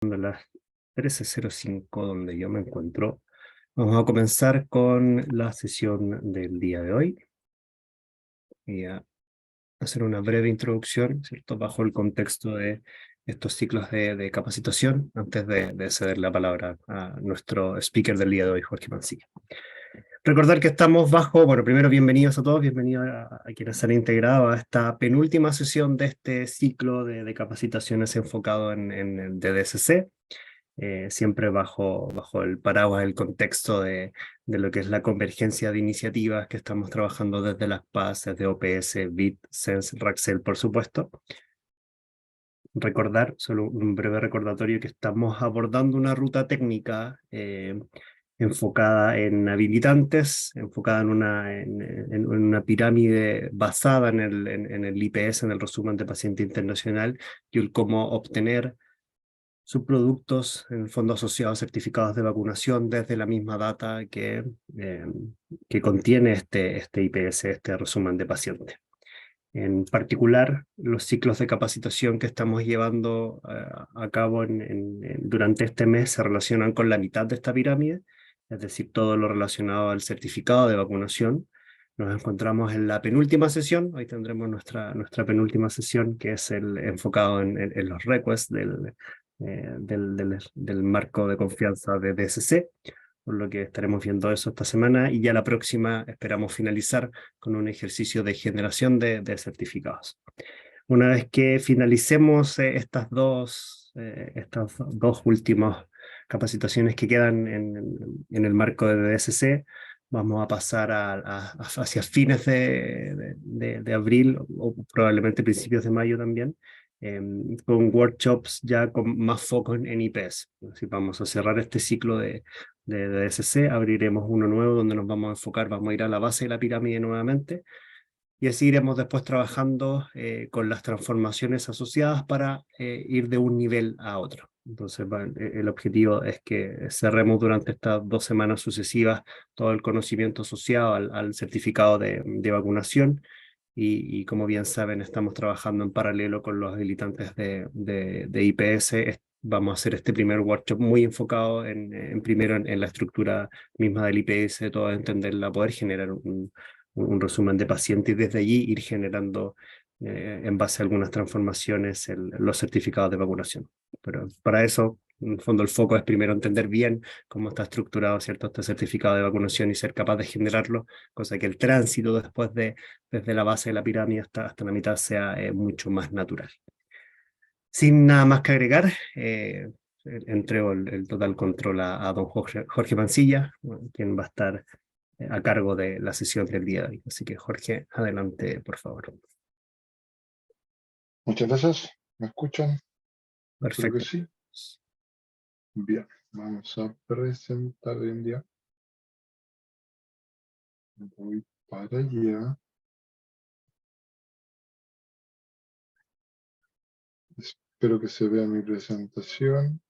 A las 13:05 donde yo me encuentro. Vamos a comenzar con la sesión del día de hoy y a hacer una breve introducción, ¿cierto? Bajo el contexto de estos ciclos de capacitación, antes de ceder la palabra a nuestro speaker del día de hoy, Jorge Mancilla. Recordar que estamos bueno, primero bienvenidos a todos, bienvenidos a quienes se han integrado a esta penúltima sesión de este ciclo de capacitaciones enfocado en el DDSC. Siempre bajo el paraguas, el contexto de lo que es la convergencia de iniciativas que estamos trabajando desde las PAS, desde OPS, BIT, SENS, Raxel, por supuesto. Recordar, solo un breve recordatorio, que estamos abordando una ruta técnica enfocada en habilitantes, enfocada en una pirámide basada en el IPS, en el resumen de paciente internacional, y el cómo obtener subproductos, en el fondo asociados a certificados de vacunación desde la misma data que contiene este IPS, este resumen de paciente. En particular, los ciclos de capacitación que estamos llevando a cabo durante este mes se relacionan con la mitad de esta pirámide, es decir, todo lo relacionado al certificado de vacunación. Nos encontramos en la penúltima sesión. Hoy tendremos nuestra penúltima sesión, que es enfocado en los requests del marco de confianza de DSC, por lo que estaremos viendo eso esta semana, y ya la próxima esperamos finalizar con un ejercicio de generación de certificados. Una vez que finalicemos estas dos últimas capacitaciones que quedan en el marco de DSC, vamos a pasar hacia fines de abril o probablemente principios de mayo también, con workshops ya con más foco en IPS. Así vamos a cerrar este ciclo de DSC, abriremos uno nuevo donde nos vamos a enfocar, vamos a ir a la base de la pirámide nuevamente, y así iremos después trabajando con las transformaciones asociadas para ir de un nivel a otro. Entonces, el objetivo es que cerremos durante estas 2 semanas sucesivas todo el conocimiento asociado al certificado de vacunación. Y como bien saben, estamos trabajando en paralelo con los habilitantes de IPS. Vamos a hacer este primer workshop muy enfocado primero en la estructura misma del IPS, todo entenderla, poder generar un resumen de pacientes, y desde allí ir generando, en base a algunas transformaciones, los certificados de vacunación. Pero para eso, en el fondo, el foco es primero entender bien cómo está estructurado, ¿cierto?, este certificado de vacunación y ser capaz de generarlo, cosa que el tránsito desde la base de la pirámide hasta la mitad sea mucho más natural. Sin nada más que agregar, entrego el total control a don Jorge Mancilla, quien va a estar a cargo de la sesión del día de hoy. Así que, Jorge, adelante, por favor. Muchas gracias. ¿Me escuchan? Espero que Perfecto. sí. Bien, vamos a presentar hoy en día. Voy para allá. Espero que se vea mi presentación.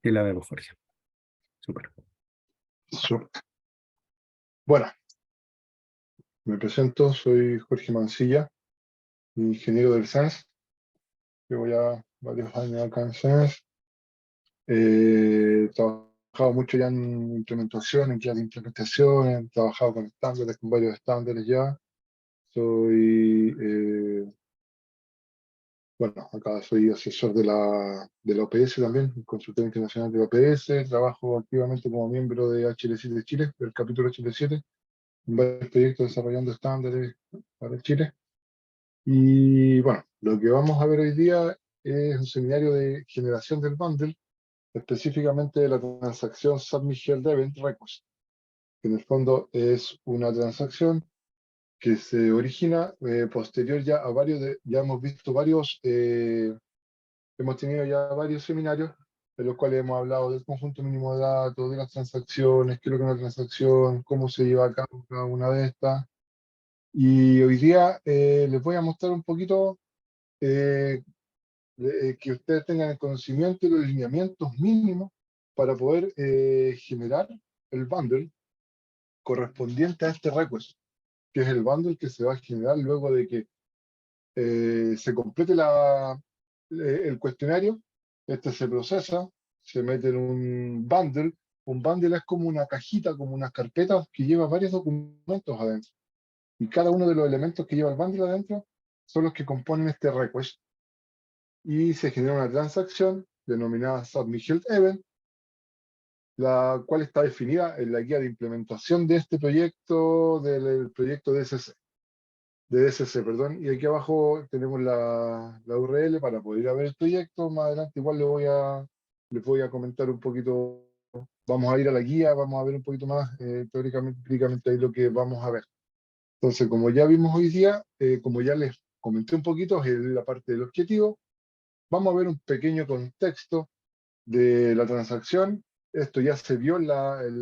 Sí, la vemos, Jorge. Súper. Bueno, me presento, soy Jorge Mancilla, ingeniero del SENS. Llevo ya varios años acá en SENS. He trabajado mucho ya en implementación, en guías de implementación, he trabajado con estándares, con varios estándares ya. Bueno, acá soy asesor de la OPS también, consultor internacional de la OPS. Trabajo activamente como miembro de HL7 Chile, del capítulo HL7, en varios proyectos desarrollando estándares para Chile. Y bueno, lo que vamos a ver hoy día es un seminario de generación del bundle, específicamente de la transacción Submit Event Request, que en el fondo es una transacción que se origina posterior ya a ya hemos visto hemos tenido ya varios seminarios en los cuales hemos hablado del conjunto mínimo de datos, de las transacciones, qué es lo que es una transacción, cómo se lleva a cabo cada una de estas. Y hoy día les voy a mostrar un poquito eh, que ustedes tengan el conocimiento y los lineamientos mínimos para poder generar el bundle correspondiente a este request, que es el bundle que se va a generar luego de que se complete el cuestionario, este se procesa, se mete en un bundle. Un bundle es como una cajita, como unas carpetas que lleva varios documentos adentro. Y cada uno de los elementos que lleva el bundle adentro son los que componen este request. Y se genera una transacción denominada Submit Event, la cual está definida en la guía de implementación de este proyecto, del proyecto DSC, de DSC, perdón. Y aquí abajo tenemos la URL para poder ir a ver el proyecto. Más adelante igual les voy a comentar un poquito. Vamos a ir a la guía, vamos a ver un poquito más teóricamente ahí lo que vamos a ver. Entonces, como ya vimos hoy día, como ya les comenté un poquito, es la parte del objetivo. Vamos a ver un pequeño contexto de la transacción. Esto ya se vio en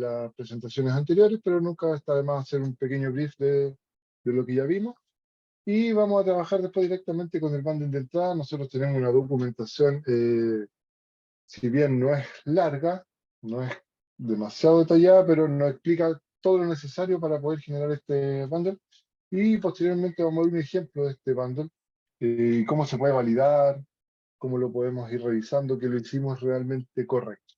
las presentaciones anteriores, pero nunca está de más hacer un pequeño brief de lo que ya vimos. Y vamos a trabajar después directamente con el bundle de entrada. Nosotros tenemos una documentación, si bien no es larga, no es demasiado detallada, pero nos explica todo lo necesario para poder generar este bundle. Y posteriormente vamos a ver un ejemplo de este bundle, y cómo se puede validar, cómo lo podemos ir revisando, que lo hicimos realmente correcto.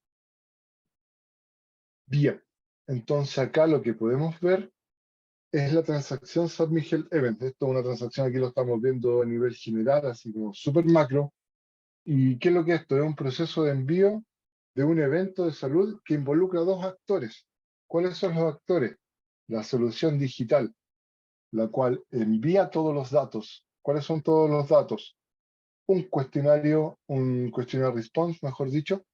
Bien, entonces acá lo que podemos ver es la transacción Submit Event. Esto es una transacción, aquí lo estamos viendo a nivel general, así como súper macro. ¿Y qué es lo que es esto? Es un proceso de envío de un evento de salud que involucra a dos actores. ¿Cuáles son los actores? La solución digital, la cual envía todos los datos. ¿Cuáles son todos los datos? Un cuestionario response, mejor dicho,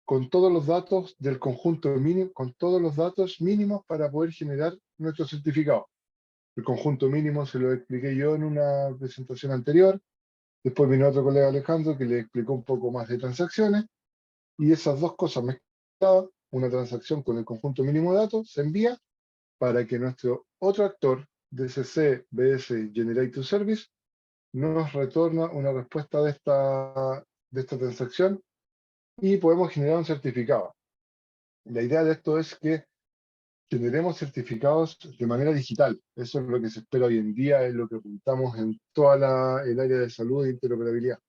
con todos los datos del conjunto mínimo, con todos los datos mínimos para poder generar nuestro certificado. El conjunto mínimo se lo expliqué yo en una presentación anterior. Después vino otro colega Alejandro que le explicó un poco más de transacciones. Y esas dos cosas mezcladas, una transacción con el conjunto mínimo de datos, se envía para que nuestro otro actor, DCC BS Generate to Service, nos retorna una respuesta de esta transacción y podemos generar un certificado. La idea de esto es que generemos certificados de manera digital. Eso es lo que se espera hoy en día, es lo que apuntamos en toda el área de salud e interoperabilidad.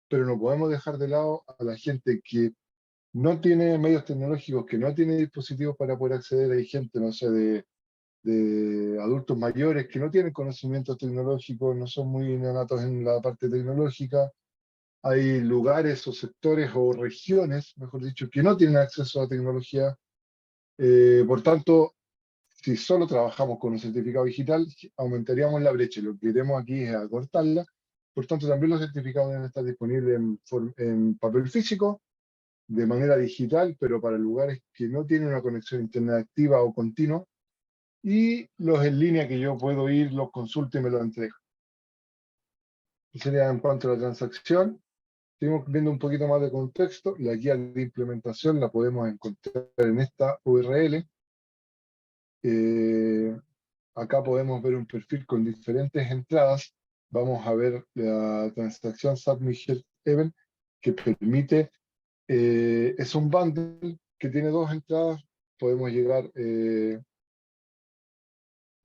Pero no podemos dejar de lado a la gente que no tiene medios tecnológicos, que no tiene dispositivos para poder acceder. Hay gente, no sé, de adultos mayores que no tienen conocimientos tecnológicos, no son muy neonatos en la parte tecnológica. Hay lugares o sectores o regiones, mejor dicho, que no tienen acceso a tecnología. Por tanto, si solo trabajamos con un certificado digital, aumentaríamos la brecha. Lo que queremos aquí es acortarla. Por tanto, también los certificados deben estar disponibles en papel físico, de manera digital, pero para lugares que no tienen una conexión a internet activa o continua, y los en línea que yo puedo ir, los consulto y me los entrego. Eso sería en cuanto a la transacción. Seguimos viendo un poquito más de contexto. La guía de implementación la podemos encontrar en esta URL. Acá podemos ver un perfil con diferentes entradas. Vamos a ver la transacción Submit Event que permite, es un bundle que tiene dos entradas. Podemos llegar,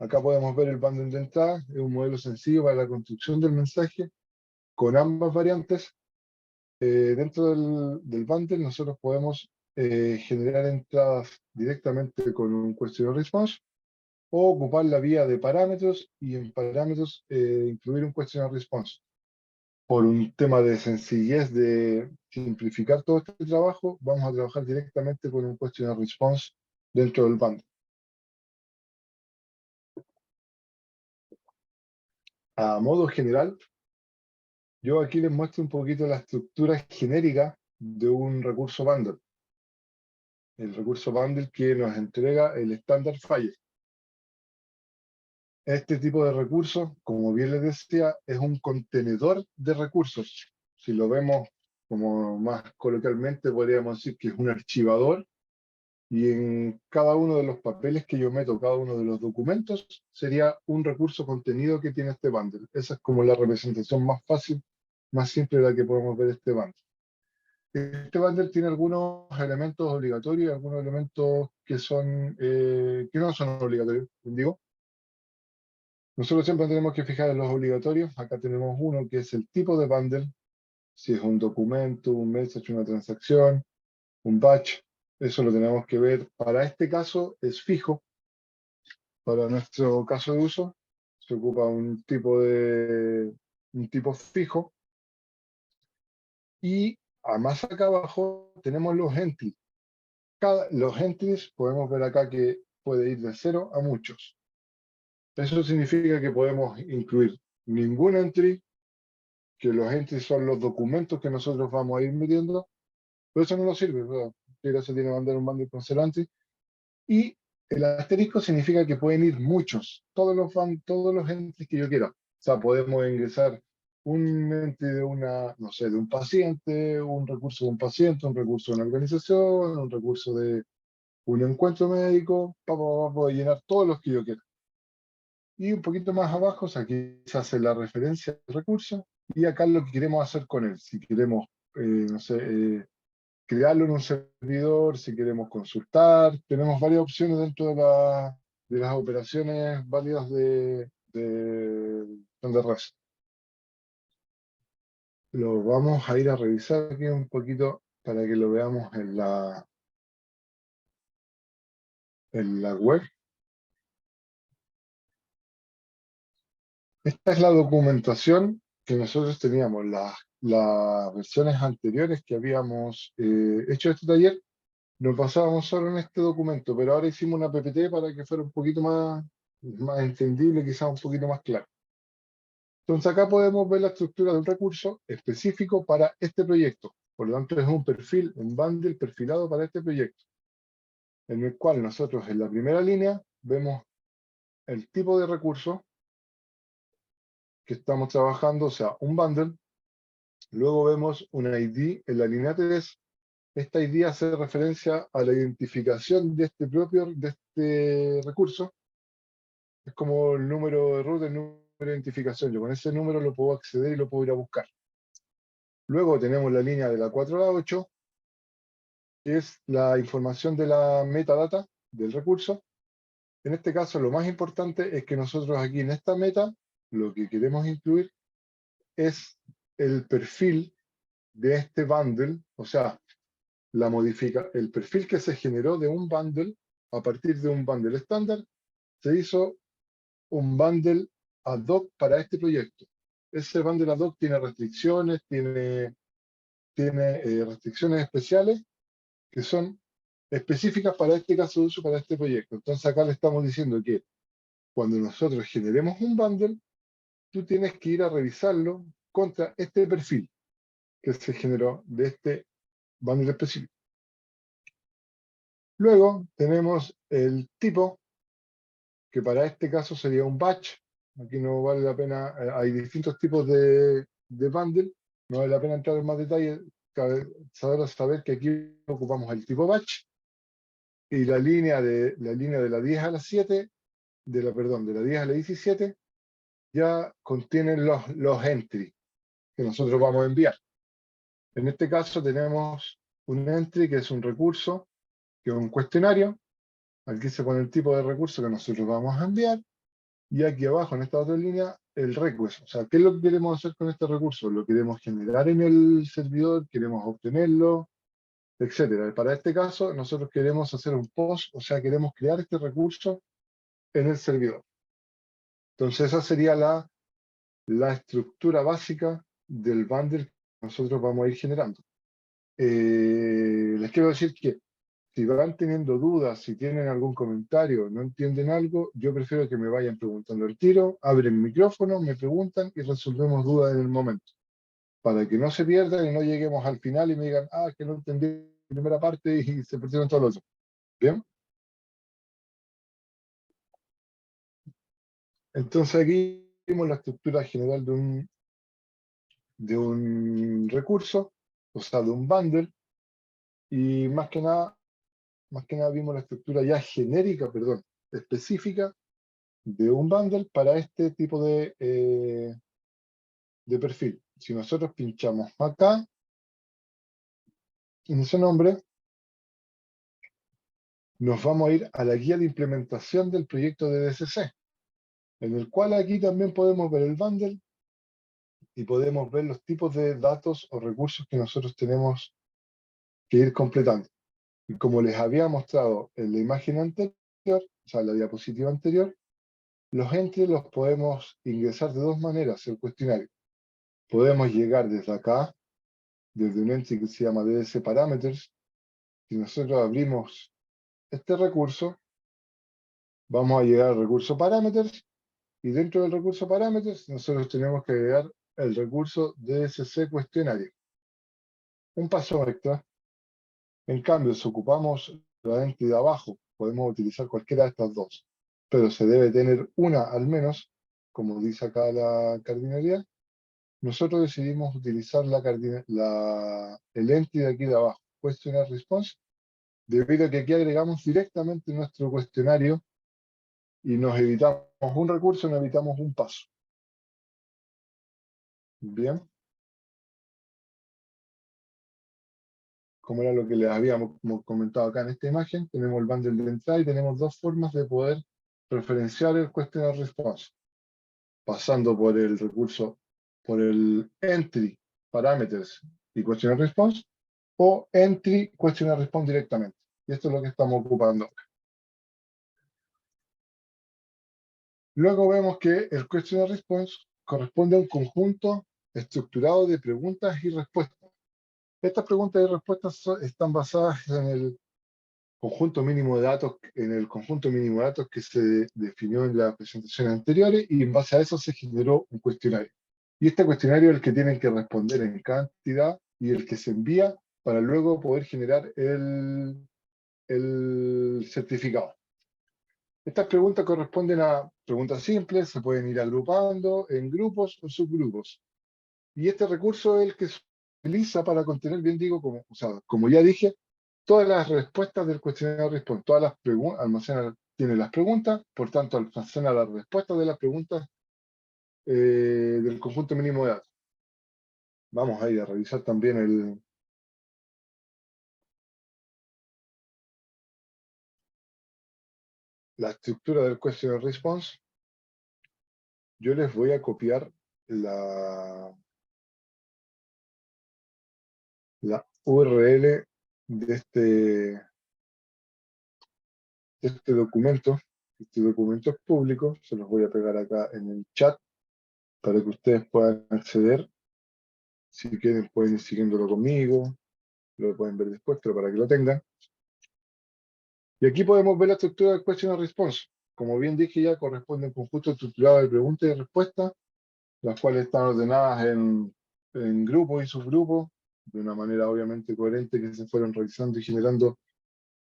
acá podemos ver el bundle de entrada. Es un modelo sencillo para la construcción del mensaje con ambas variantes. Dentro del bundle nosotros podemos generar entradas directamente con un question response o ocupar la vía de parámetros y en parámetros incluir un question response. Por un tema de sencillez, de simplificar todo este trabajo, vamos a trabajar directamente con un question response dentro del bundle. A modo general, yo aquí les muestro un poquito la estructura genérica de un recurso bundle. El recurso bundle que nos entrega el estándar Fire. Este tipo de recursos, como bien les decía, es un contenedor de recursos. Si lo vemos como más coloquialmente, podríamos decir que es un archivador y en cada uno de los papeles que yo meto, cada uno de los documentos, sería un recurso contenido que tiene este bundle. Esa es como la representación más fácil, más simple de la que podemos ver este bundle. Este bundle tiene algunos elementos obligatorios y algunos elementos que que no son obligatorios, digo. Nosotros siempre tenemos que fijar en los obligatorios. Acá tenemos uno que es el tipo de bundle. si es un documento, un message, una transacción, un batch, eso lo tenemos que ver. Para este caso es fijo, para nuestro caso de uso se ocupa un tipo fijo, y más acá abajo tenemos los entries. Los entries podemos ver acá que puede ir de 0 a muchos. Eso significa que podemos incluir ningún entry, que los entries son los documentos que nosotros vamos a ir metiendo, pero eso no nos sirve, ¿verdad? Se tiene que mandar un bundle con 0 entry. Y el asterisco significa que pueden ir muchos, todos los entries que yo quiera. O sea, podemos ingresar un entry de no sé, de un paciente, un recurso de un paciente, un recurso de una organización, un recurso de un encuentro médico, puedo llenar todos los que yo quiera. Y un poquito más abajo, o sea, aquí se hace la referencia al recurso, y acá lo que queremos hacer con él. Si queremos, no sé, crearlo en un servidor, si queremos consultar, tenemos varias opciones dentro de las operaciones válidas de REST. Lo vamos a ir a revisar aquí un poquito para que lo veamos en la web. Esta es la documentación que nosotros teníamos, las versiones anteriores que habíamos hecho este taller. Nos basábamos solo en este documento, pero ahora hicimos una PPT para que fuera un poquito más entendible, quizás un poquito más claro. Entonces acá podemos ver la estructura de un recurso específico para este proyecto. Por lo tanto, es un perfil, un bundle perfilado para este proyecto, en el cual nosotros en la primera línea vemos el tipo de recurso que estamos trabajando, o sea, un bundle. Luego vemos un ID en la línea 3. Esta ID hace referencia a la identificación de este recurso. Es como el número de root, el número de identificación. Yo con ese número lo puedo acceder y lo puedo ir a buscar. Luego tenemos la línea de la 4 a la 8, que es la información de la metadata del recurso. En este caso, lo más importante es que nosotros aquí en esta meta, lo que queremos incluir es el perfil de este bundle, o sea, el perfil que se generó de un bundle a partir de un bundle estándar, se hizo un bundle ad hoc para este proyecto. Ese bundle ad hoc tiene restricciones, tiene restricciones especiales que son específicas para este caso de uso, para este proyecto. Entonces acá le estamos diciendo que cuando nosotros generemos un bundle, tú tienes que ir a revisarlo contra este perfil que se generó de este bundle específico. Luego tenemos el tipo, que para este caso sería un batch. Aquí no vale la pena, hay distintos tipos de bundle, no vale la pena entrar en más detalle. Cabe saber que aquí ocupamos el tipo batch, y la línea de la 10 a la 7, de la 10 a la 17, ya contienen los entries que nosotros vamos a enviar. En este caso tenemos un entry que es un recurso, que es un cuestionario. Aquí se pone el tipo de recurso que nosotros vamos a enviar. Y aquí abajo, en esta otra línea, el request. O sea, ¿qué es lo que queremos hacer con este recurso? ¿Lo queremos generar en el servidor? ¿Queremos obtenerlo? Etcétera. Para este caso, nosotros queremos hacer un post, o sea, queremos crear este recurso en el servidor. Entonces, esa sería la estructura básica del bundle que nosotros vamos a ir generando. Les quiero decir que si van teniendo dudas, si tienen algún comentario, no entienden algo, yo prefiero que me vayan preguntando al tiro, abren el micrófono, me preguntan y resolvemos dudas en el momento, para que no se pierdan y no lleguemos al final y me digan, que no entendí la primera parte y se perdieron todos los otros. ¿Bien? Entonces aquí vimos la estructura general de un recurso, o sea, de un bundle, y más que nada vimos la estructura ya genérica, perdón, específica de un bundle para este tipo de perfil. Si nosotros pinchamos acá, en ese nombre, nos vamos a ir a la guía de implementación del proyecto de DSC, en el cual aquí también podemos ver el bundle y podemos ver los tipos de datos o recursos que nosotros tenemos que ir completando. Y como les había mostrado en la imagen anterior, o sea, la diapositiva anterior, los entries los podemos ingresar de dos maneras el cuestionario. Podemos llegar desde acá, desde un entry que se llama DS Parameters. Si nosotros abrimos este recurso, vamos a llegar al recurso Parameters, y dentro del recurso Parameters nosotros tenemos que agregar el recurso DSC cuestionario. Un paso extra. En cambio, si ocupamos la entidad de abajo, podemos utilizar cualquiera de estas dos, pero se debe tener una al menos, como dice acá la cardinalidad. Nosotros decidimos utilizar el entity de aquí de abajo, Questionnaire Response, debido a que aquí agregamos directamente nuestro cuestionario y nos evitamos un recurso, nos evitamos un paso. Bien. Como era lo que les habíamos comentado acá en esta imagen, tenemos el bundle de entrada y tenemos dos formas de poder referenciar el Questionnaire Response, pasando por el recurso, por el Entry Parameters y Questionnaire Response, o Entry Questionnaire Response directamente. Y esto es lo que estamos ocupando acá. Luego vemos que el Questionnaire Response corresponde a un conjunto estructurado de preguntas y respuestas. Estas preguntas y respuestas están basadas en el conjunto mínimo de datos, en el conjunto mínimo de datos que se definió en las presentaciones anteriores, y en base a eso se generó un cuestionario. Y este cuestionario es el que tienen que responder en cantidad y el que se envía para luego poder generar el certificado. Estas preguntas corresponden a preguntas simples, se pueden ir agrupando en grupos o subgrupos. Y este recurso es el que se utiliza para contener, bien digo, como ya dije, todas las respuestas del cuestionario responde. Todas las preguntas, tiene las preguntas, por tanto almacena las respuestas de las preguntas del conjunto mínimo de datos. Vamos a ir a revisar también la estructura del questionnaire response. Yo les voy a copiar la URL de este documento. Este documento es público, se los voy a pegar acá en el chat para que ustedes puedan acceder. Si quieren pueden ir siguiéndolo conmigo, lo pueden ver después, pero para que lo tengan. Y aquí podemos ver la estructura del Question and Response. Como bien dije ya, corresponde a un conjunto estructurado de preguntas y respuestas, las cuales están ordenadas en grupos y subgrupos, de una manera obviamente coherente, que se fueron realizando y generando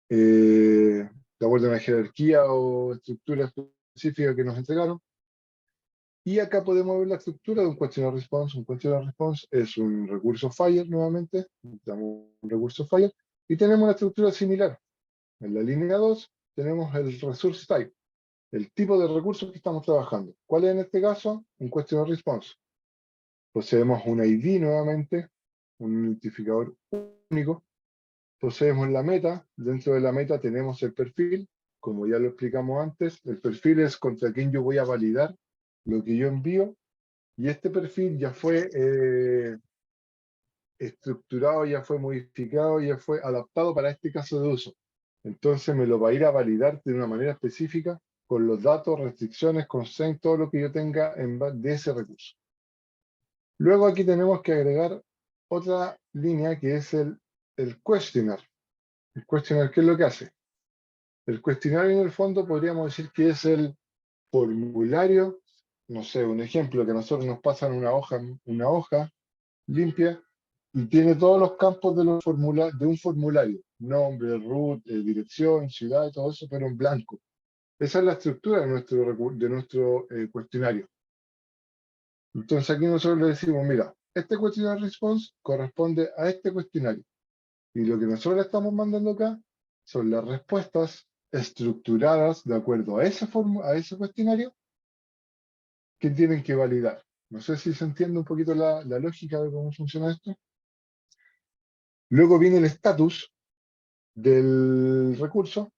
de acuerdo a una jerarquía o estructura específica que nos entregaron. Y acá podemos ver la estructura de un Question and Response. Un Question and Response es un recurso FHIR nuevamente, necesitamos un recurso FHIR, y tenemos una estructura similar. En la línea 2 tenemos el Resource Type, el tipo de recursos que estamos trabajando. ¿Cuál es en este caso? Un Question and Response. Poseemos un ID nuevamente, un identificador único. Poseemos la meta. Dentro de la meta tenemos el perfil. Como ya lo explicamos antes, el perfil es contra quien yo voy a validar lo que yo envío. Y este perfil ya fue estructurado, ya fue modificado, ya fue adaptado para este caso de uso. Entonces me lo va a ir a validar de una manera específica con los datos, restricciones, constraints, todo lo que yo tenga de ese recurso. Luego aquí tenemos que agregar otra línea que es el questionnaire. El questionnaire, ¿qué es lo que hace? El cuestionario en el fondo podríamos decir que es el formulario, no sé, un ejemplo que a nosotros nos pasan una hoja limpia y tiene todos los campos de un formulario, nombre, root, dirección, ciudad y todo eso, pero en blanco. Esa es la estructura de nuestro cuestionario. Entonces aquí nosotros le decimos, mira, este questionnaire response corresponde a este cuestionario. Y lo que nosotros le estamos mandando acá son las respuestas estructuradas de acuerdo a ese cuestionario que tienen que validar. No sé si se entiende un poquito la lógica de cómo funciona esto. Luego viene el estatus del recurso.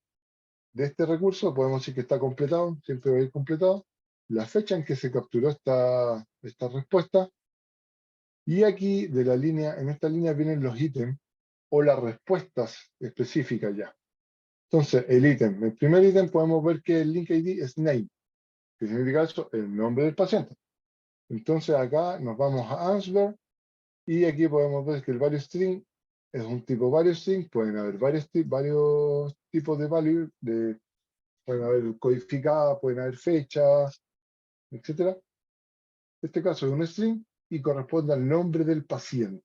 De este recurso podemos decir que está completado, siempre va a ir completado. La fecha en que se capturó esta respuesta, Y aquí, en esta línea vienen los ítems o las respuestas específicas ya. Entonces, el primer ítem podemos ver que el link ID es name, que significa eso, el nombre del paciente. Entonces acá nos vamos a answer y aquí podemos ver que el value string es un tipo value string, pueden haber varios tipos de value, pueden haber codificadas, pueden haber fechas, etcétera. Este caso es un string y corresponde al nombre del paciente.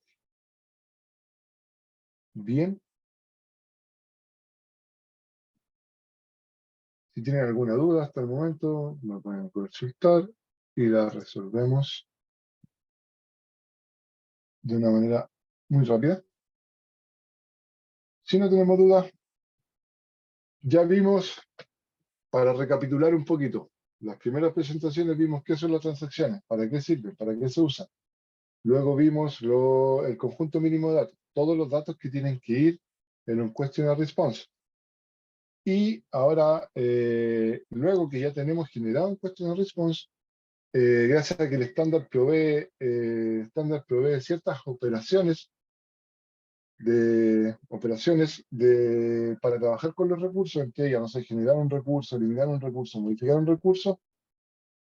Bien, si tienen alguna duda hasta el momento, me pueden consultar y la resolvemos de una manera muy rápida. Si no tenemos dudas, ya vimos, para recapitular un poquito, las primeras presentaciones vimos qué son las transacciones, para qué sirven, para qué se usan. Luego vimos el conjunto mínimo de datos, todos los datos que tienen que ir en un questionnaire response. Y ahora, luego que ya tenemos generado un questionnaire response, gracias a que el estándar provee ciertas para trabajar con los recursos, entre ellas, no sé, generar un recurso, eliminar un recurso, modificar un recurso.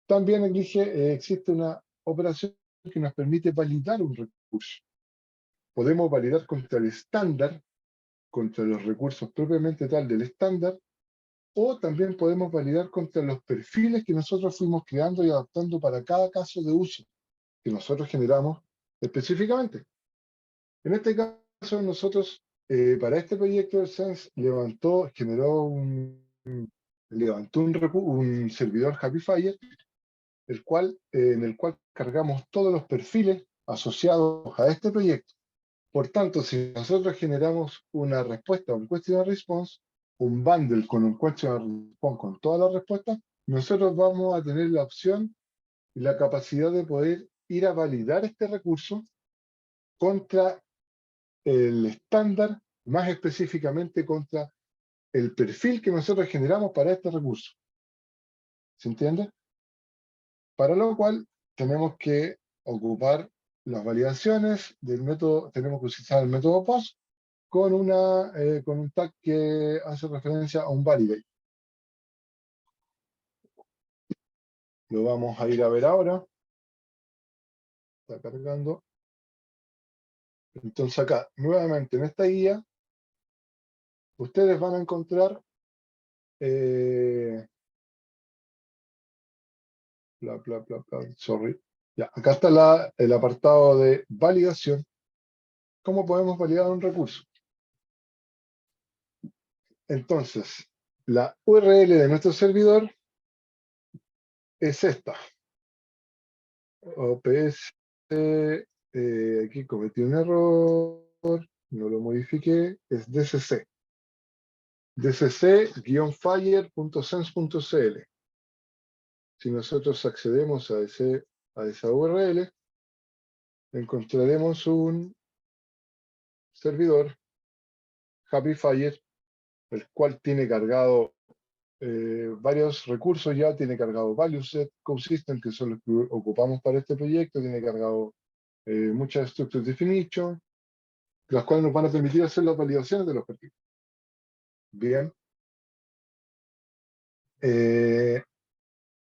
También existe una operación que nos permite validar un recurso. Podemos validar contra el estándar, contra los recursos propiamente tal del estándar, o también podemos validar contra los perfiles que nosotros fuimos creando y adaptando para cada caso de uso que nosotros generamos específicamente. En este caso, nosotros, para este proyecto, el Sense levantó un servidor Happyfire, en el cual cargamos todos los perfiles asociados a este proyecto. Por tanto, si nosotros generamos una respuesta, un questionnaire response, un bundle con un questionnaire response con todas las respuestas, nosotros vamos a tener la opción y la capacidad de poder ir a validar este recurso contra el estándar, más específicamente contra el perfil que nosotros generamos para este recurso. ¿Se entiende? Para lo cual tenemos que ocupar las validaciones del método, tenemos que utilizar el método POST con un tag que hace referencia a un validate. Lo vamos a ir a ver ahora. Está cargando. Entonces acá, nuevamente en esta guía, ustedes van a encontrar sorry. Ya, acá está el apartado de validación. ¿Cómo podemos validar un recurso? Entonces, la URL de nuestro servidor es esta. OPS, aquí cometí un error, no lo modifiqué, es DCC. dcc-fire.sense.cl. Si nosotros accedemos a esa URL, encontraremos un servidor Happyfire, el cual tiene cargado varios recursos ya, tiene cargado ValueSet, CoSystem, que son los que ocupamos para este proyecto, tiene cargado muchas Structure Definition, las cuales nos van a permitir hacer las validaciones de los perfiles. Bien.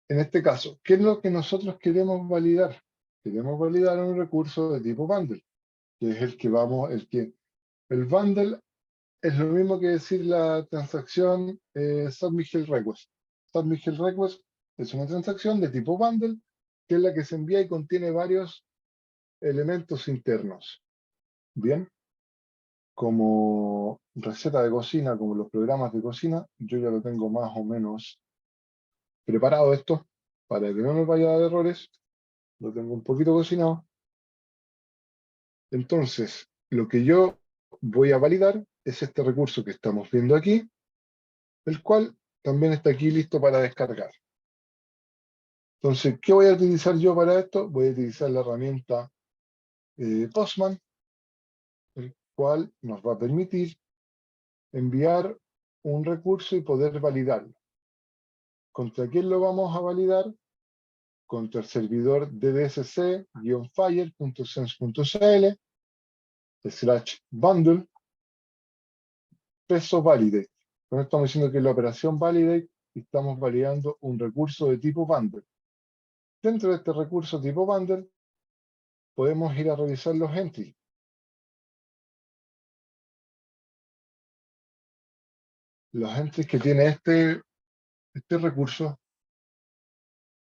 En este caso, ¿qué es lo que nosotros queremos validar? Queremos validar un recurso de tipo bundle, que es el bundle es lo mismo que decir la transacción Submit Health Request. Submit Health Request es una transacción de tipo bundle, que es la que se envía y contiene varios elementos internos. Bien, como receta de cocina, como los programas de cocina, yo ya lo tengo más o menos preparado esto, para que no me vaya a dar errores, lo tengo un poquito cocinado. Entonces, lo que yo voy a validar es este recurso que estamos viendo aquí, el cual también está aquí listo para descargar. Entonces, ¿qué voy a utilizar yo para esto? Voy a utilizar la herramienta Postman, el cual nos va a permitir enviar un recurso y poder validarlo. ¿Contra quién lo vamos a validar? contra el servidor ddsc-fire.sense.cl /bundle peso validate. Con esto estamos diciendo que la operación validate estamos validando un recurso de tipo bundle. Dentro de este recurso tipo bundle podemos ir a revisar los entries. Los entries que tiene este recurso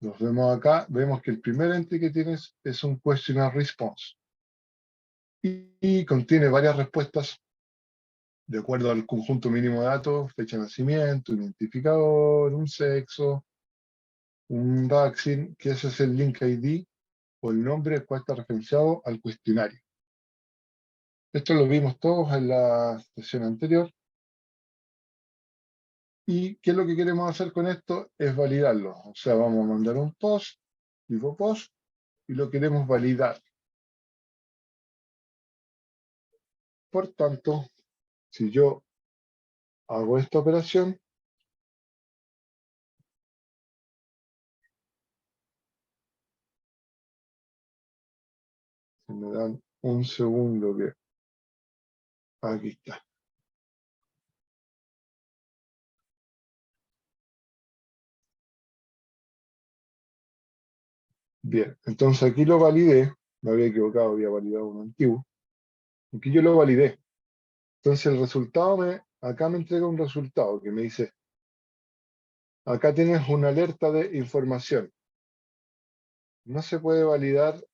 los vemos acá. Vemos que el primer entry que tienes es un questionnaire response y contiene varias respuestas de acuerdo al conjunto mínimo de datos: fecha de nacimiento, identificador, un sexo, un vaccine, que ese es el link ID o el nombre al cual está referenciado al cuestionario. Esto lo vimos todos en la sesión anterior. ¿Y qué es lo que queremos hacer con esto? Es validarlo. O sea, vamos a mandar un post, tipo post, y lo queremos validar. Por tanto, si yo hago esta operación, se me dan un segundo que aquí está. Bien, entonces aquí lo validé. Me había equivocado, había validado uno antiguo. Aquí yo lo validé. Entonces el resultado acá me entrega un resultado que me dice: acá tienes una alerta de información. No se puede validar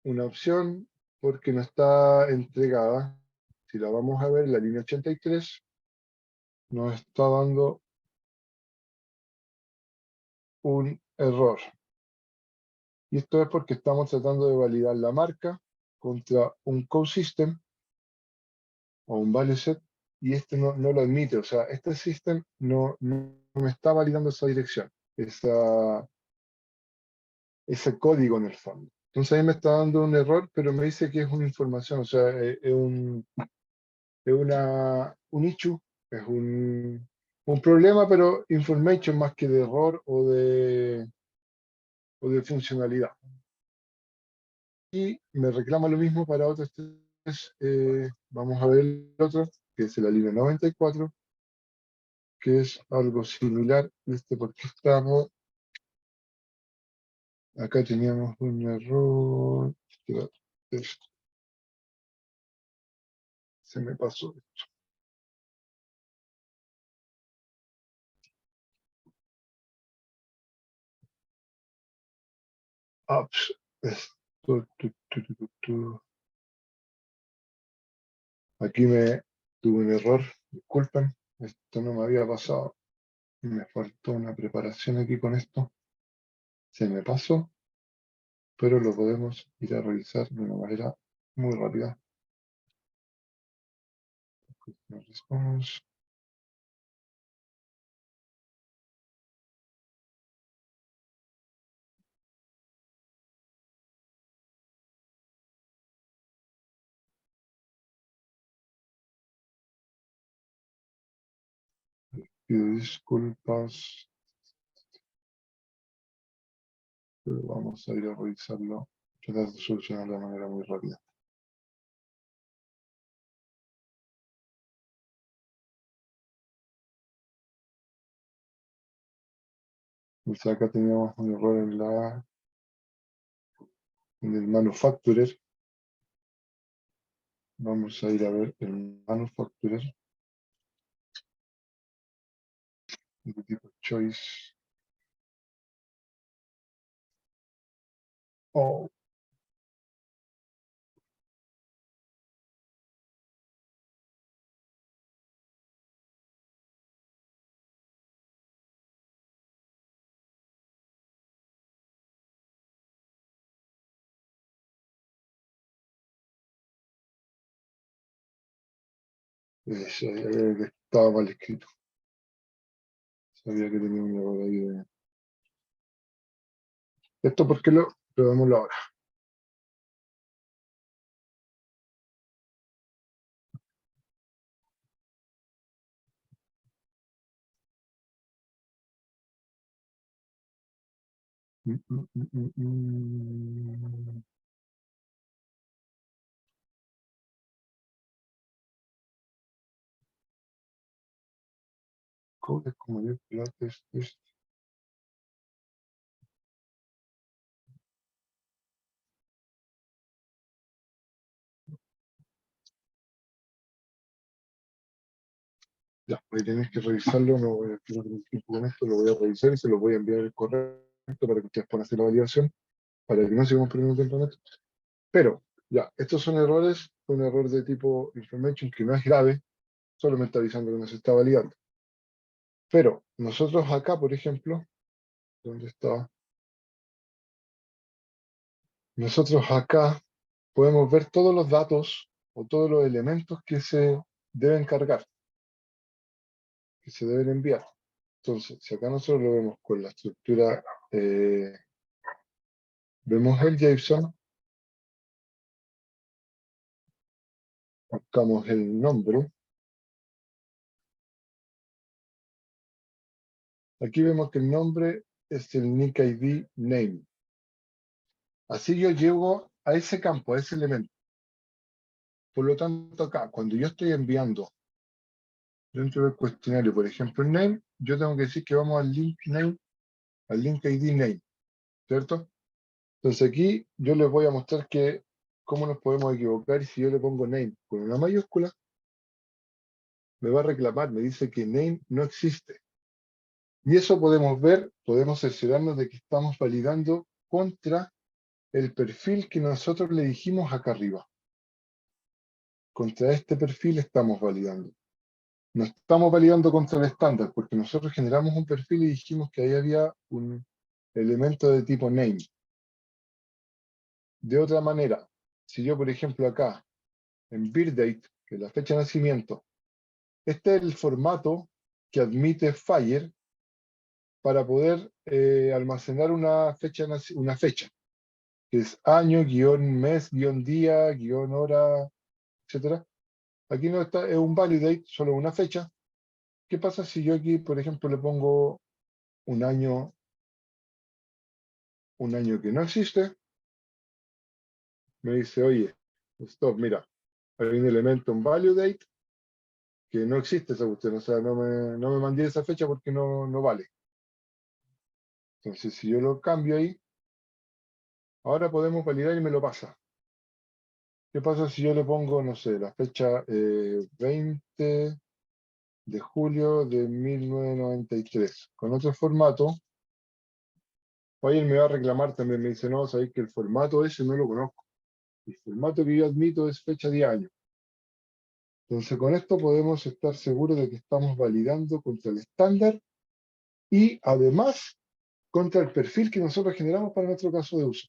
una opción porque no está entregada. Si la vamos a ver, la línea 83 nos está dando un error. Y esto es porque estamos tratando de validar la marca contra un code system o un value set, y este no lo admite. O sea, este system no me está validando esa dirección, ese código en el fondo. Entonces ahí me está dando un error, pero me dice que es una información, o sea, es un issue, es un problema, pero information más que de error o de funcionalidad. Y me reclama lo mismo para otros tres. Vamos a ver el otro, que es la línea 94, que es algo similar. Porque estamos. Acá teníamos un error. Se me pasó. Apps. Aquí tuve un error. Disculpen. Esto no me había pasado. Me faltó una preparación aquí con esto. Se me pasó, pero lo podemos ir a revisar de una manera muy rápida. Response. Pido disculpas, pero vamos a ir a revisarlo. Tratar de solucionarlo de manera muy rápida. O sea, acá teníamos un error en el manufacturer. Vamos a ir a ver el manufacturer. De tipo choice. Oh. Sabía que estaba mal escrito. Sabía que tenía un error ahí. ¿Esto por qué lo probémoslo ahora? Mm, mm, mm, mm. Codes como pilates, ya, ahí tenéis que revisarlo, no voy a perder el tiempo con esto, lo voy a revisar y se lo voy a enviar el correo para que ustedes puedan hacer la validación, para que no sigamos perdiendo tiempo en esto. Pero, ya, estos son errores, un error de tipo information que no es grave, solo me está avisando que no se está validando. Pero nosotros acá, por ejemplo, ¿dónde está? Nosotros acá podemos ver todos los datos o todos los elementos que se deben cargar, que se deben enviar. Entonces, si acá nosotros lo vemos con la estructura, vemos el JSON, buscamos el nombre. Aquí vemos que el nombre es el nick ID name. Así yo llego a ese campo, a ese elemento. Por lo tanto, acá, cuando yo estoy enviando dentro del cuestionario, por ejemplo, el name, yo tengo que decir que vamos al link name, al link ID name, ¿cierto? Entonces aquí yo les voy a mostrar que cómo nos podemos equivocar y si yo le pongo name con una mayúscula, me va a reclamar, me dice que name no existe. Y eso podemos ver, podemos cerciorarnos de que estamos validando contra el perfil que nosotros le dijimos acá arriba. Contra este perfil estamos validando. No estamos validando contra el estándar, porque nosotros generamos un perfil y dijimos que ahí había un elemento de tipo name. De otra manera, si yo, por ejemplo, acá, en birthdate, que es la fecha de nacimiento, este es el formato que admite Fire para poder almacenar una fecha, que es año, guión mes, guión día, guión hora, etcétera. Aquí no está, es un validate, solo una fecha. ¿Qué pasa si yo aquí, por ejemplo, le pongo un año, un año que no existe? Me dice, oye, stop, mira, hay un elemento en validate que no existe esa cuestión, o sea, no me mandé esa fecha porque no vale. Entonces, si yo lo cambio ahí, ahora podemos validar y me lo pasa. ¿Qué pasa si yo le pongo, no sé, la fecha 20 de julio de 1993? Con otro formato, oye, él me va a reclamar también, me dice, no, sabéis que el formato ese no lo conozco. El formato que yo admito es fecha de año. Entonces, con esto podemos estar seguros de que estamos validando contra el estándar y además contra el perfil que nosotros generamos para nuestro caso de uso.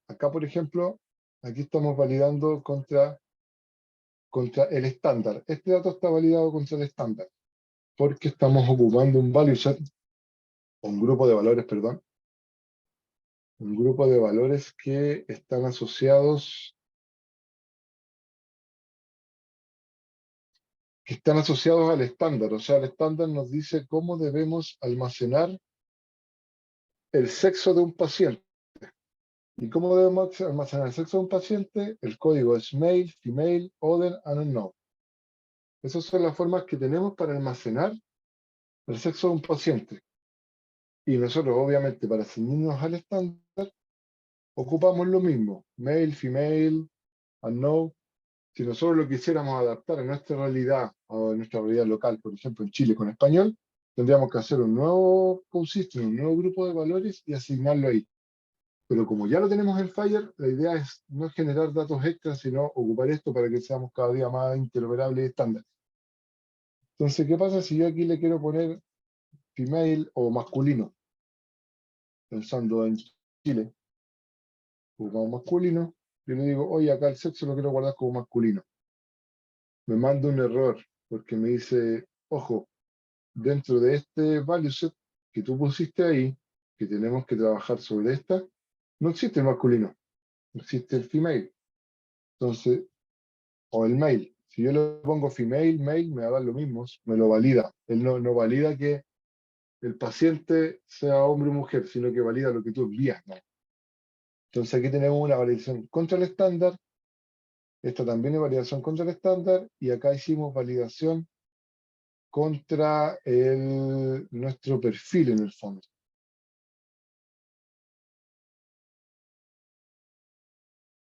Acá, por ejemplo, aquí estamos validando contra el estándar. Este dato está validado contra el estándar porque estamos ocupando un value set, un grupo de valores, perdón, un grupo de valores que están asociados al estándar. O sea, el estándar nos dice cómo debemos almacenar el sexo de un paciente. ¿Y cómo debemos almacenar el sexo de un paciente? El código es male, female, other, and unknown. Esas son las formas que tenemos para almacenar el sexo de un paciente. Y nosotros, obviamente, para ceñirnos al estándar, ocupamos lo mismo, male, female, unknown. Si nosotros lo quisiéramos adaptar a nuestra realidad o a nuestra realidad local, por ejemplo, en Chile con español, tendríamos que hacer un nuevo consistent, un nuevo grupo de valores y asignarlo ahí. Pero como ya lo tenemos en Fire, la idea es no generar datos extras, sino ocupar esto para que seamos cada día más interoperables y estándar. Entonces, ¿qué pasa si yo aquí le quiero poner female o masculino? Pensando en Chile, como masculino, yo le digo, oye, acá el sexo lo quiero guardar como masculino. Me manda un error porque me dice, ojo, dentro de este value set que tú pusiste ahí, que tenemos que trabajar sobre esta, no existe el masculino, existe el female. Entonces, o el male. Si yo le pongo female, male, me va a dar lo mismo, me lo valida. Él no valida que el paciente sea hombre o mujer, sino que valida lo que tú envías, ¿no? Entonces aquí tenemos una validación contra el estándar, esta también es validación contra el estándar, y acá hicimos validación contra nuestro perfil en el fondo,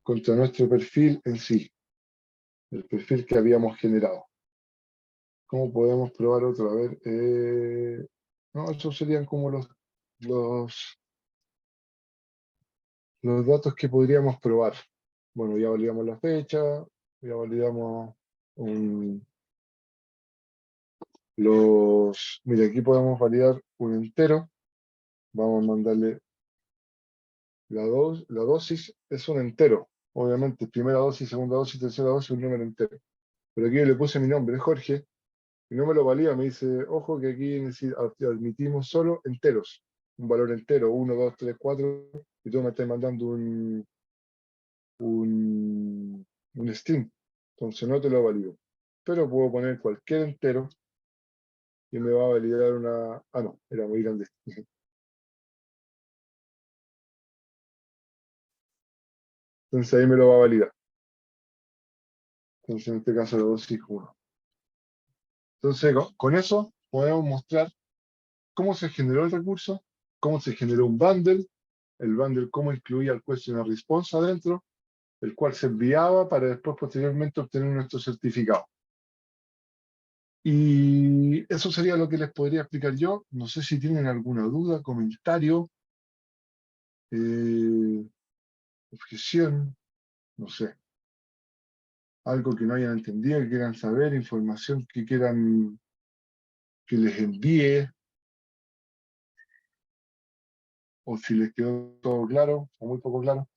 contra nuestro perfil en sí, el perfil que habíamos generado. ¿Cómo podemos probar otro? A ver, no, esos serían como los, los datos que podríamos probar. Bueno, ya validamos la fecha, ya validamos mira, aquí podemos validar un entero. Vamos a mandarle la dosis, es un entero. Obviamente, primera dosis, segunda dosis, tercera dosis, un número entero. Pero aquí yo le puse mi nombre, Jorge, y no me lo valida, me dice, ojo que aquí admitimos solo enteros, un valor entero, 1, 2, 3, 4, y tú me estás mandando un string, entonces no te lo valido. Pero puedo poner cualquier entero y me va a validar una... Ah, no, era muy grande. Entonces ahí me lo va a validar. Entonces en este caso la dosis 1. Entonces con eso podemos mostrar cómo se generó el recurso, cómo se generó un bundle, el bundle cómo incluía el question response adentro, el cual se enviaba para después posteriormente obtener nuestro certificado. Y eso sería lo que les podría explicar yo. No sé si tienen alguna duda, comentario, eh, objeción, no sé. Algo que no hayan entendido, que quieran saber, información que quieran que les envíe, o si les quedó todo claro, o muy poco claro.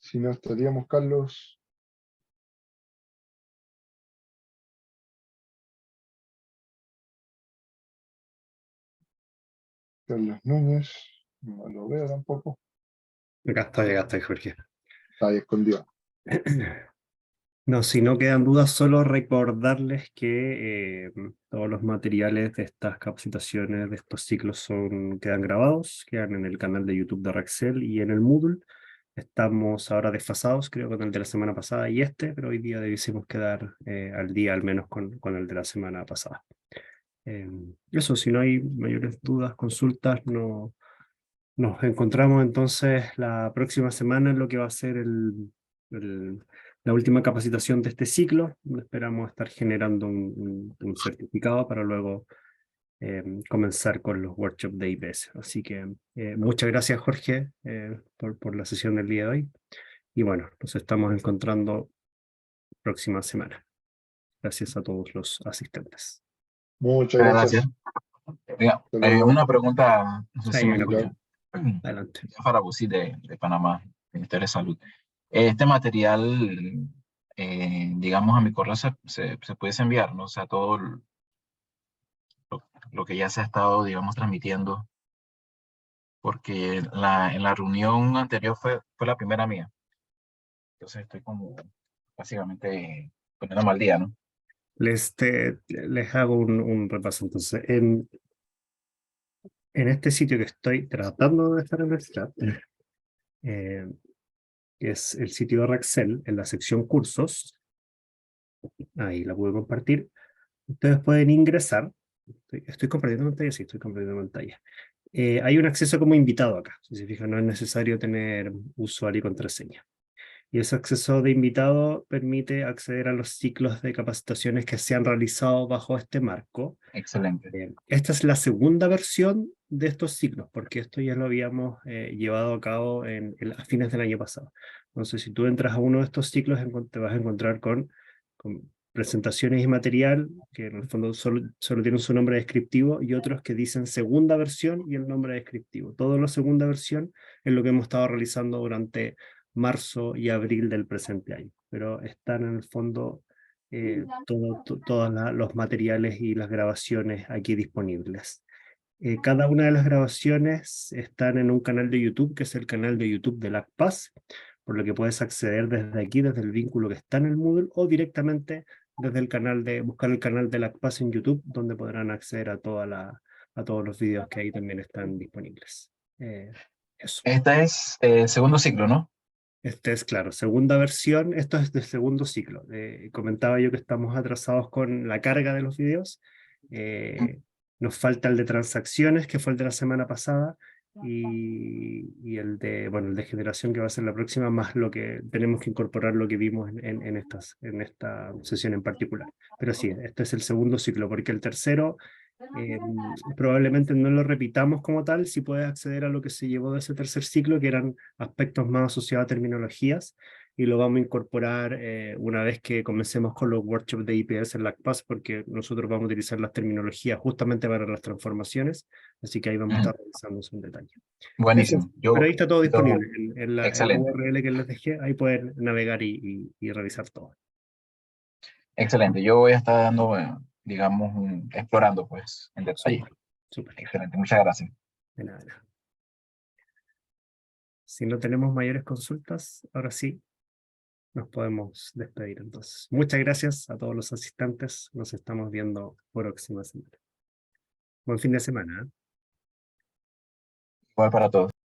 Si no, estaríamos, Carlos. Carlos Núñez, no lo veo tampoco. Acá estoy, Jorge. Está ahí escondido. No, si no quedan dudas, solo recordarles que todos los materiales de estas capacitaciones, de estos ciclos, quedan grabados, quedan en el canal de YouTube de Raxel y en el Moodle. Estamos ahora desfasados, creo, con el de la semana pasada y pero hoy día debiésemos quedar al día, al menos con el de la semana pasada. Eso, si no hay mayores dudas, consultas, no, nos encontramos entonces la próxima semana en lo que va a ser la última capacitación de este ciclo. Esperamos estar generando un certificado para luego comenzar con los workshops de IPS. Así que muchas gracias, Jorge, por la sesión del día de hoy. Y bueno, nos estamos encontrando próxima semana. Gracias a todos los asistentes. Muchas Muchas gracias. gracias. Oiga, Hasta luego. una pregunta, no sé Sí, si me una escucha. cosa. Adelante. Farabusi de Panamá, Ministerio de Salud. Este material, digamos, a mi correo se pudiese enviar, ¿no? O sea, todo lo que ya se ha estado, digamos, transmitiendo, porque en la reunión anterior fue la primera mía. Entonces estoy como básicamente poniéndome al día, ¿no? Les hago un repaso. Entonces, en este sitio que estoy tratando de estar en el chat, que es el sitio de Raxel, en la sección cursos, ahí la puedo compartir, ustedes pueden ingresar, estoy compartiendo pantalla, sí, estoy compartiendo pantalla. Hay un acceso como invitado acá, si se fijan, no es necesario tener usuario y contraseña. Y ese acceso de invitado permite acceder a los ciclos de capacitaciones que se han realizado bajo este marco. Excelente. Esta es la segunda versión de estos ciclos, porque esto ya lo habíamos llevado a cabo a fines del año pasado. Entonces, si tú entras a uno de estos ciclos, te vas a encontrar con presentaciones y material, que en el fondo solo tienen su nombre descriptivo, y otros que dicen segunda versión y el nombre descriptivo. Todo lo segunda versión es lo que hemos estado realizando durante marzo y abril del presente año, pero están en el fondo todos los materiales y las grabaciones aquí disponibles. Cada una de las grabaciones están en un canal de YouTube, que es el canal de YouTube de LACPAS, por lo que puedes acceder desde aquí, desde el vínculo que está en el Moodle, o directamente desde el canal buscar el canal de LACPAS en YouTube, donde podrán acceder a todos los videos que ahí también están disponibles. Eso. Este es segundo ciclo, ¿no? Este es, claro, segunda versión, esto es del segundo ciclo. Comentaba yo que estamos atrasados con la carga de los videos. Nos falta el de transacciones, que fue el de la semana pasada, y el de generación, que va a ser la próxima, más lo que tenemos que incorporar lo que vimos en esta sesión en particular. Pero sí, este es el segundo ciclo, porque el tercero probablemente no lo repitamos como tal, si puedes acceder a lo que se llevó de ese tercer ciclo, que eran aspectos más asociados a terminologías, y lo vamos a incorporar una vez que comencemos con los workshops de IPS en LACPAS, porque nosotros vamos a utilizar las terminologías justamente para las transformaciones, así que ahí vamos a estar revisando eso en detalle. Buenísimo. Pero ahí está todo disponible, en la excelente. URL que les dejé, ahí pueden navegar y revisar todo. Excelente. Yo voy a estar dando, digamos, explorando pues en detalle. Súper. Excelente. Muchas gracias. De nada. Si no tenemos mayores consultas, ahora sí nos podemos despedir entonces. Muchas gracias a todos los asistentes. Nos estamos viendo próxima semana. Buen fin de semana. Igual para todos.